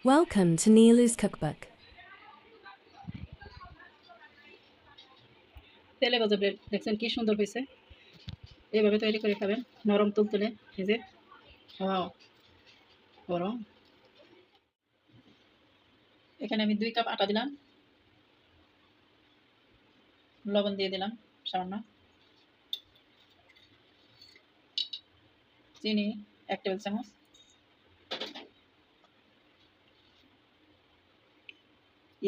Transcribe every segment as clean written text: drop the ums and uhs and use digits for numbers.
Welcome to Nilu's Cookbook. তেলে ভাজা bread দেখছেন কি সুন্দর হয়েছে। এইভাবে তৈরি করে খাবেন, নরম তুলতুলে। এই যে ওয়াও, গরম। এখানে আমি 2 কাপ আটা দিলাম, লবণ দিয়ে দিলাম সামান্য, চিনি 1 টেবিল চামচ,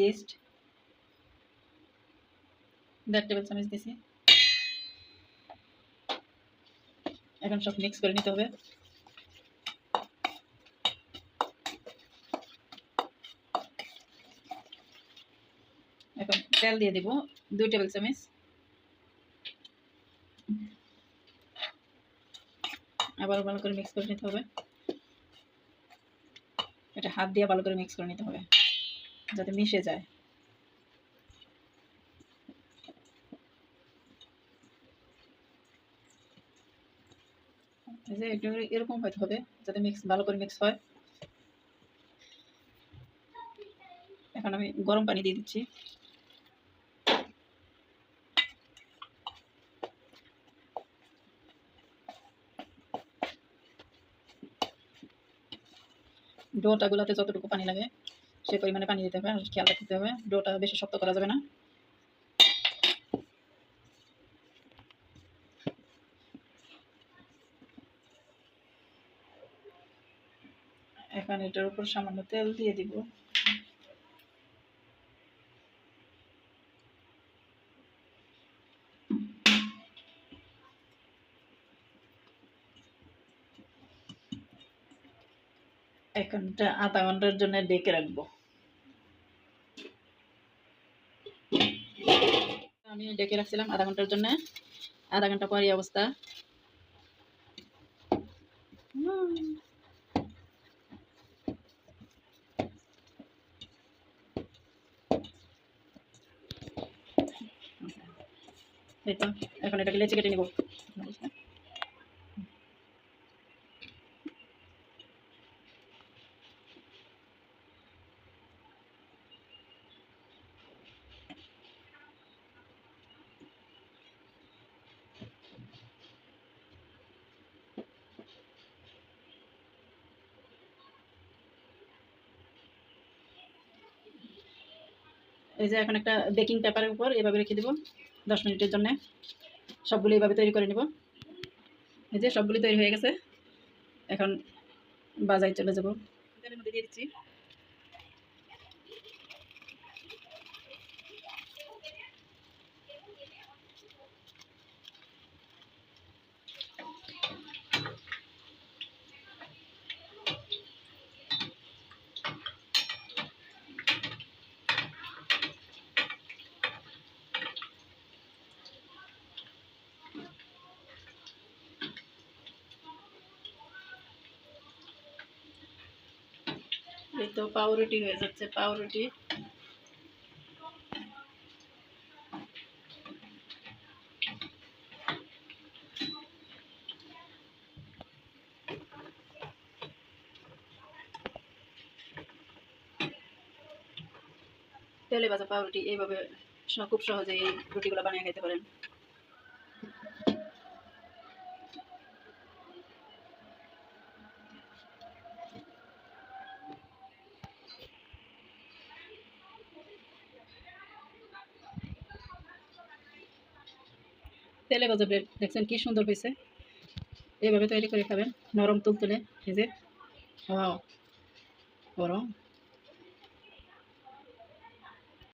ইস্ট 1.5 টেবিল চামচ দিয়েছি। এখন সব মিক্স করে নিতে হবে। এখন তেল দিয়ে দিব 2 টেবিল চামচ। আবার ভালো করে মিক্স করে নিতে হবে। এটা হাত দিয়ে ভালো করে মিক্স করে নিতে হবে যাতে মিশে যায়। এই যে একটু এরকম হতে হবে যাতে ভালো করে মিক্স হয়। এখন আমি গরম পানি দিয়ে দিচ্ছি। ডোটা গুলাতে যতটুকু পানি লাগে সে পরিমাণে পানি দিতে হবে, আর খেয়াল রাখতে হবে ডোটা বেশি শক্ত করা যাবে না। এখন এটার উপর সামান্য তেল দিয়ে দিব। এখন এটা আধা ঘন্টার জন্য ডেকে রাখবো। আমি ডেকে রাখছিলাম আধা ঘন্টার জন্য। আধা ঘন্টা পর এই অবস্থা। এই তো এখন এটাকে লেচি কেটে নিব। এই যে এখন একটা বেকিং পেপারের উপর এভাবে রেখে দেব 10 মিনিটের জন্য। সবগুলো এইভাবে তৈরি করে নিব। এই যে সবগুলো তৈরি হয়ে গেছে। এখন বাজারে চলে যাব। তেলের মধ্যে দিয়ে দিচ্ছি। এই তো পাউরুটি হয়ে যাচ্ছে। পাউরুটি তেলে ভাজা পাউরুটি এইভাবে খুব সহজে এই রুটিগুলো বানিয়ে খেতে পারেন। তেলে ভাজা ব্রেড দেখছেন কি সুন্দর হয়েছে। এইভাবে তৈরি করে খাবেন, নরম তুলতুলে। এই যে ওয়াও, গরম।